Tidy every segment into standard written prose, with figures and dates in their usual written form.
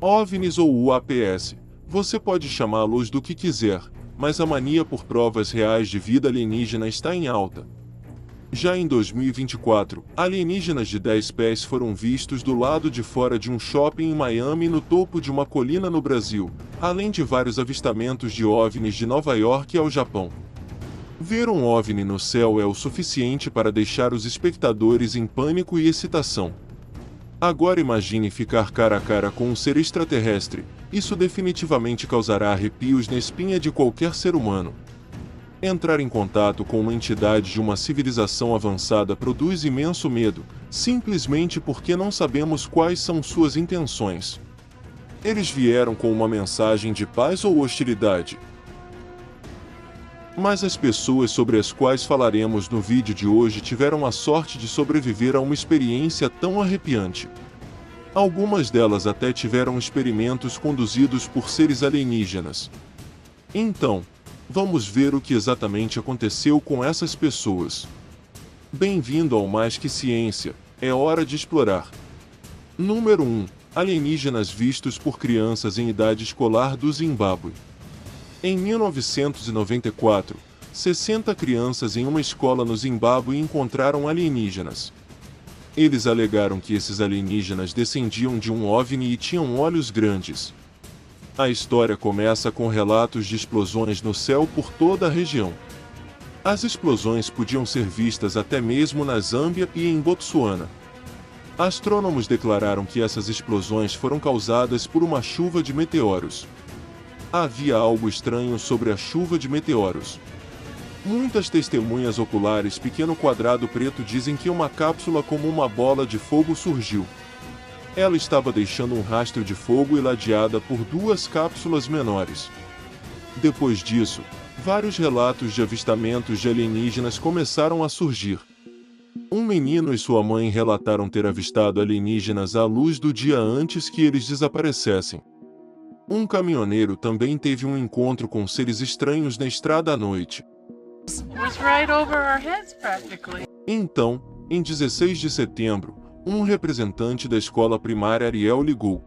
OVNIs ou UAPs, você pode chamá-los do que quiser, mas a mania por provas reais de vida alienígena está em alta. Já em 2024, alienígenas de 10 pés foram vistos do lado de fora de um shopping em Miami e no topo de uma colina no Brasil, além de vários avistamentos de OVNIs de Nova York ao Japão. Ver um OVNI no céu é o suficiente para deixar os espectadores em pânico e excitação. Agora imagine ficar cara a cara com um ser extraterrestre, isso definitivamente causará arrepios na espinha de qualquer ser humano. Entrar em contato com uma entidade de uma civilização avançada produz imenso medo, simplesmente porque não sabemos quais são suas intenções. Eles vieram com uma mensagem de paz ou hostilidade? Mas as pessoas sobre as quais falaremos no vídeo de hoje tiveram a sorte de sobreviver a uma experiência tão arrepiante. Algumas delas até tiveram experimentos conduzidos por seres alienígenas. Então, vamos ver o que exatamente aconteceu com essas pessoas. Bem-vindo ao Mais Que Ciência, é hora de explorar. Número 1. Alienígenas vistos por crianças em idade escolar do Zimbábue. Em 1994, 60 crianças em uma escola no Zimbábue encontraram alienígenas. Eles alegaram que esses alienígenas descendiam de um OVNI e tinham olhos grandes. A história começa com relatos de explosões no céu por toda a região. As explosões podiam ser vistas até mesmo na Zâmbia e em Botsuana. Astrônomos declararam que essas explosões foram causadas por uma chuva de meteoros. Havia algo estranho sobre a chuva de meteoros. Muitas testemunhas oculares pequeno quadrado preto dizem que uma cápsula como uma bola de fogo surgiu. Ela estava deixando um rastro de fogo irradiada por duas cápsulas menores. Depois disso, vários relatos de avistamentos de alienígenas começaram a surgir. Um menino e sua mãe relataram ter avistado alienígenas à luz do dia antes que eles desaparecessem. Um caminhoneiro também teve um encontro com seres estranhos na estrada à noite. Então, em 16 de setembro, um representante da escola primária Ariel ligou.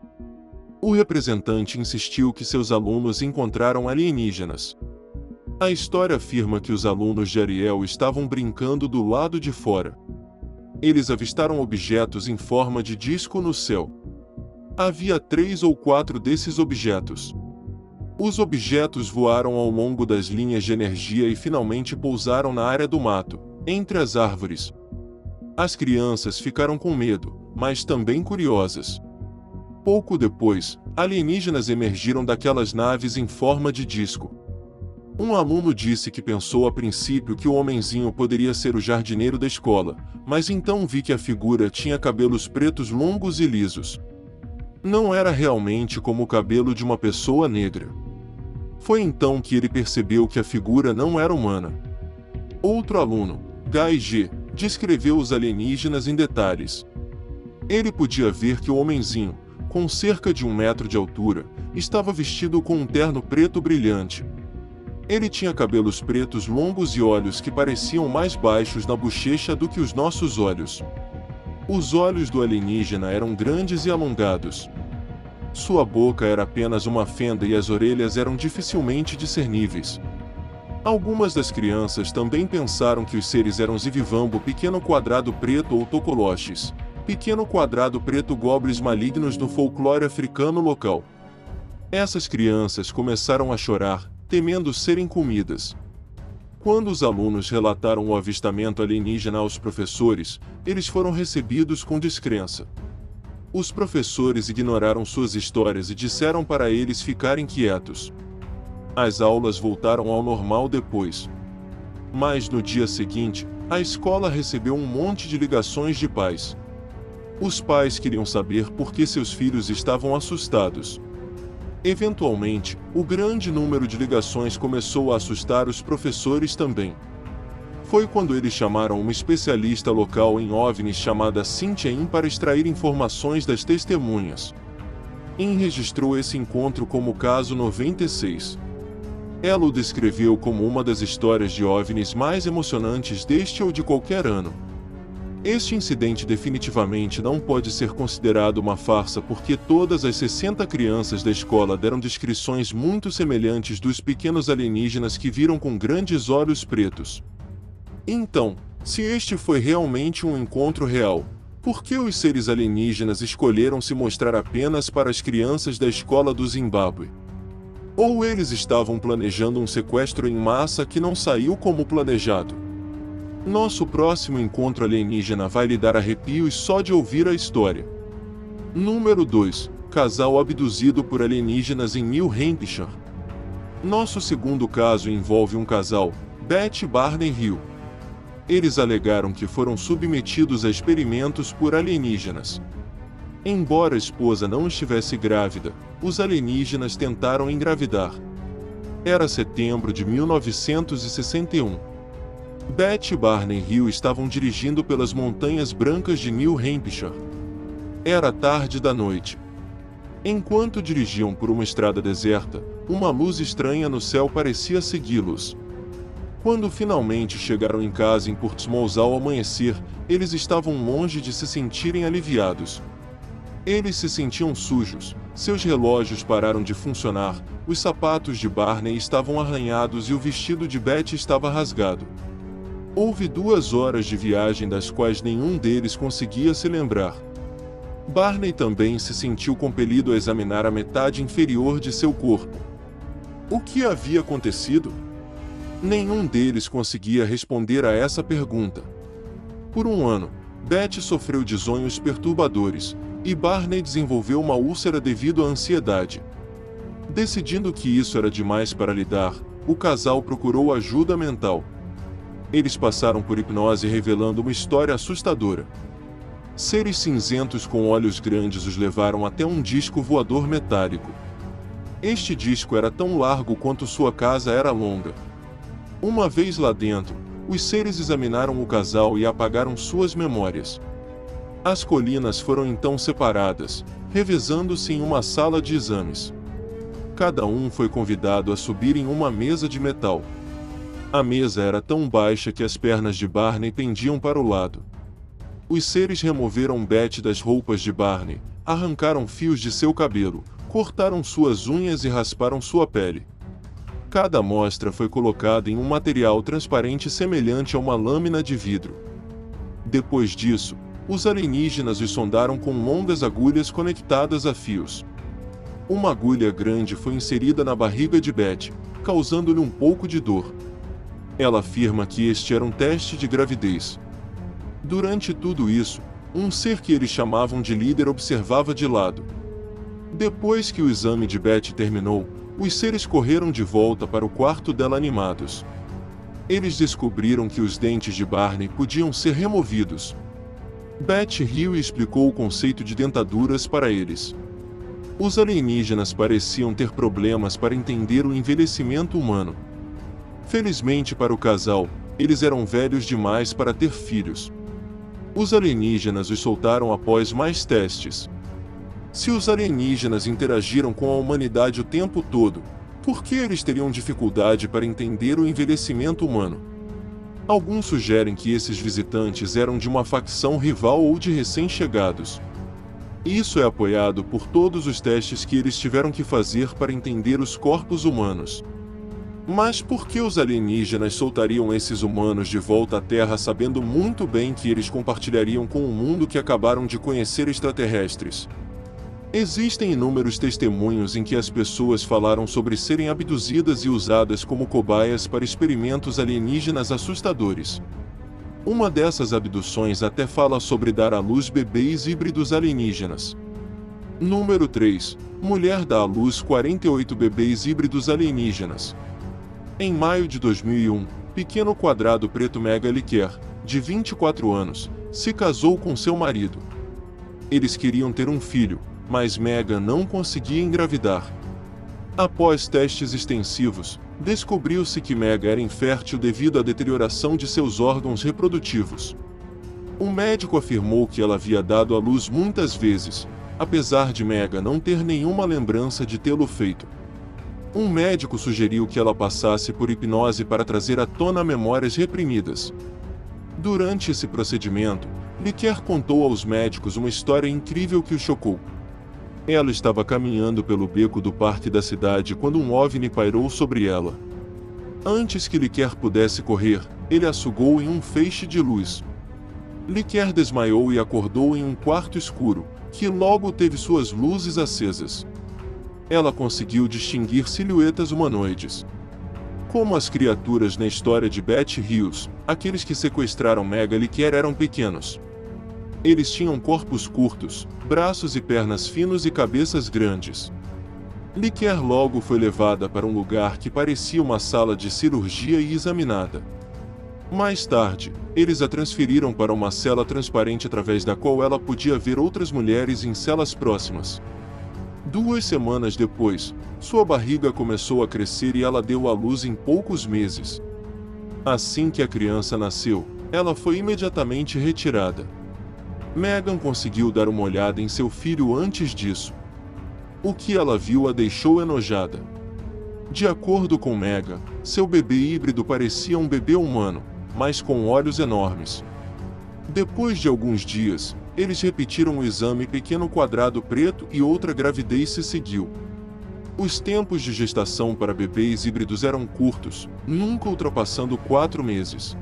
O representante insistiu que seus alunos encontraram alienígenas. A história afirma que os alunos de Ariel estavam brincando do lado de fora. Eles avistaram objetos em forma de disco no céu. Havia 3 ou 4 desses objetos. Os objetos voaram ao longo das linhas de energia e finalmente pousaram na área do mato, entre as árvores. As crianças ficaram com medo, mas também curiosas. Pouco depois, alienígenas emergiram daquelas naves em forma de disco. Um aluno disse que pensou a princípio que o homenzinho poderia ser o jardineiro da escola, mas então vi que a figura tinha cabelos pretos longos e lisos. Não era realmente como o cabelo de uma pessoa negra. Foi então que ele percebeu que a figura não era humana. Outro aluno, Guy G., descreveu os alienígenas em detalhes. Ele podia ver que o homenzinho, com cerca de 1 metro de altura, estava vestido com um terno preto brilhante. Ele tinha cabelos pretos longos e olhos que pareciam mais baixos na bochecha do que os nossos olhos. Os olhos do alienígena eram grandes e alongados. Sua boca era apenas uma fenda e as orelhas eram dificilmente discerníveis. Algumas das crianças também pensaram que os seres eram Zivivambo pequeno quadrado preto ou Tokoloches, pequeno quadrado preto goblins malignos no folclore africano local. Essas crianças começaram a chorar, temendo serem comidas. Quando os alunos relataram o avistamento alienígena aos professores, eles foram recebidos com descrença. Os professores ignoraram suas histórias e disseram para eles ficarem quietos. As aulas voltaram ao normal depois. Mas no dia seguinte, a escola recebeu um monte de ligações de pais. Os pais queriam saber por que seus filhos estavam assustados. Eventualmente, o grande número de ligações começou a assustar os professores também. Foi quando eles chamaram uma especialista local em OVNIs chamada Cynthia In para extrair informações das testemunhas. In registrou esse encontro como o caso 96. Ela o descreveu como uma das histórias de OVNIs mais emocionantes deste ou de qualquer ano. Este incidente definitivamente não pode ser considerado uma farsa porque todas as 60 crianças da escola deram descrições muito semelhantes dos pequenos alienígenas que viram com grandes olhos pretos. Então, se este foi realmente um encontro real, por que os seres alienígenas escolheram se mostrar apenas para as crianças da escola do Zimbábue? Ou eles estavam planejando um sequestro em massa que não saiu como planejado? Nosso próximo encontro alienígena vai lhe dar arrepios só de ouvir a história. Número 2. Casal abduzido por alienígenas em New Hampshire. Nosso segundo caso envolve um casal, Beth e Barney Hill. Eles alegaram que foram submetidos a experimentos por alienígenas. Embora a esposa não estivesse grávida, os alienígenas tentaram engravidar. Era setembro de 1961. Beth e Barney Hill estavam dirigindo pelas montanhas brancas de New Hampshire. Era tarde da noite. Enquanto dirigiam por uma estrada deserta, uma luz estranha no céu parecia segui-los. Quando finalmente chegaram em casa em Portsmouth ao amanhecer, eles estavam longe de se sentirem aliviados. Eles se sentiam sujos, seus relógios pararam de funcionar, os sapatos de Barney estavam arranhados e o vestido de Beth estava rasgado. Houve 2 horas de viagem das quais nenhum deles conseguia se lembrar. Barney também se sentiu compelido a examinar a metade inferior de seu corpo. O que havia acontecido? Nenhum deles conseguia responder a essa pergunta. Por um ano, Beth sofreu de sonhos perturbadores, e Barney desenvolveu uma úlcera devido à ansiedade. Decidindo que isso era demais para lidar, o casal procurou ajuda mental. Eles passaram por hipnose revelando uma história assustadora. Seres cinzentos com olhos grandes os levaram até um disco voador metálico. Este disco era tão largo quanto sua casa era longa. Uma vez lá dentro, os seres examinaram o casal e apagaram suas memórias. As colinas foram então separadas, revezando-se em uma sala de exames. Cada um foi convidado a subir em uma mesa de metal. A mesa era tão baixa que as pernas de Barney pendiam para o lado. Os seres removeram Beth das roupas de Barney, arrancaram fios de seu cabelo, cortaram suas unhas e rasparam sua pele. Cada amostra foi colocada em um material transparente semelhante a uma lâmina de vidro. Depois disso, os alienígenas os sondaram com longas agulhas conectadas a fios. Uma agulha grande foi inserida na barriga de Beth, causando-lhe um pouco de dor. Ela afirma que este era um teste de gravidez. Durante tudo isso, um ser que eles chamavam de líder observava de lado. Depois que o exame de Beth terminou, os seres correram de volta para o quarto dela animados. Eles descobriram que os dentes de Barney podiam ser removidos. Beth riu e explicou o conceito de dentaduras para eles. Os alienígenas pareciam ter problemas para entender o envelhecimento humano. Felizmente para o casal, eles eram velhos demais para ter filhos. Os alienígenas os soltaram após mais testes. Se os alienígenas interagiram com a humanidade o tempo todo, por que eles teriam dificuldade para entender o envelhecimento humano? Alguns sugerem que esses visitantes eram de uma facção rival ou de recém-chegados. Isso é apoiado por todos os testes que eles tiveram que fazer para entender os corpos humanos. Mas por que os alienígenas soltariam esses humanos de volta à Terra sabendo muito bem que eles compartilhariam com o mundo que acabaram de conhecer extraterrestres? Existem inúmeros testemunhos em que as pessoas falaram sobre serem abduzidas e usadas como cobaias para experimentos alienígenas assustadores. Uma dessas abduções até fala sobre dar à luz bebês híbridos alienígenas. Número 3. Mulher dá à luz 48 bebês híbridos alienígenas. Em maio de 2001, pequeno quadrado preto Mega Liquer, de 24 anos, se casou com seu marido. Eles queriam ter um filho, mas Megan não conseguia engravidar. Após testes extensivos, descobriu-se que Megan era infértil devido à deterioração de seus órgãos reprodutivos. Um médico afirmou que ela havia dado à luz muitas vezes, apesar de Megan não ter nenhuma lembrança de tê-lo feito. Um médico sugeriu que ela passasse por hipnose para trazer à tona memórias reprimidas. Durante esse procedimento, Liquer contou aos médicos uma história incrível que o chocou. Ela estava caminhando pelo beco do parque da cidade quando um OVNI pairou sobre ela. Antes que Liquer pudesse correr, ele a sugou em um feixe de luz. Liquer desmaiou e acordou em um quarto escuro, que logo teve suas luzes acesas. Ela conseguiu distinguir silhuetas humanoides. Como as criaturas na história de Beth Hughes, aqueles que sequestraram Meg Liquer eram pequenos. Eles tinham corpos curtos, braços e pernas finos e cabeças grandes. Liquer logo foi levada para um lugar que parecia uma sala de cirurgia e examinada. Mais tarde, eles a transferiram para uma cela transparente através da qual ela podia ver outras mulheres em celas próximas. 2 semanas depois, sua barriga começou a crescer e ela deu à luz em poucos meses. Assim que a criança nasceu, ela foi imediatamente retirada. Megan conseguiu dar uma olhada em seu filho antes disso. O que ela viu a deixou enojada. De acordo com Megan, seu bebê híbrido parecia um bebê humano, mas com olhos enormes. Depois de alguns dias, eles repetiram o exame pequeno quadrado preto e outra gravidez se seguiu. Os tempos de gestação para bebês híbridos eram curtos, nunca ultrapassando 4 meses.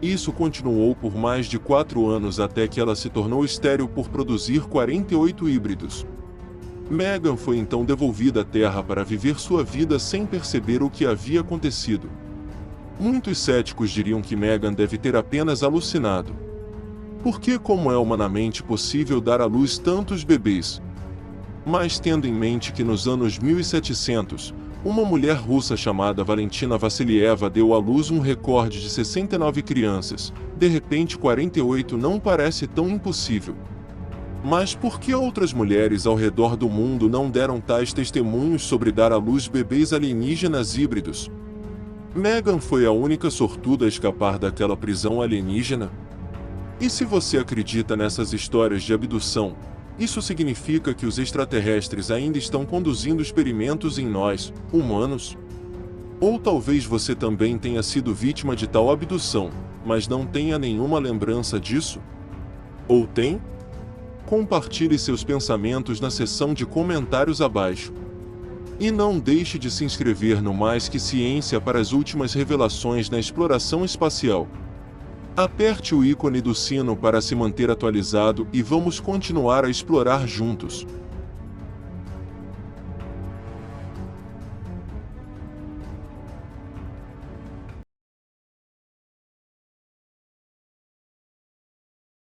Isso continuou por mais de 4 anos até que ela se tornou estéril por produzir 48 híbridos. Megan foi então devolvida à Terra para viver sua vida sem perceber o que havia acontecido. Muitos céticos diriam que Megan deve ter apenas alucinado. Porque como é humanamente possível dar à luz tantos bebês? Mas tendo em mente que nos anos 1700, uma mulher russa chamada Valentina Vassilieva deu à luz um recorde de 69 crianças, de repente 48 não parece tão impossível. Mas por que outras mulheres ao redor do mundo não deram tais testemunhos sobre dar à luz bebês alienígenas híbridos? Megan foi a única sortuda a escapar daquela prisão alienígena? E se você acredita nessas histórias de abdução, isso significa que os extraterrestres ainda estão conduzindo experimentos em nós, humanos? Ou talvez você também tenha sido vítima de tal abdução, mas não tenha nenhuma lembrança disso? Ou tem? Compartilhe seus pensamentos na seção de comentários abaixo. E não deixe de se inscrever no Mais Que Ciência para as últimas revelações na exploração espacial. Aperte o ícone do sino para se manter atualizado e vamos continuar a explorar juntos.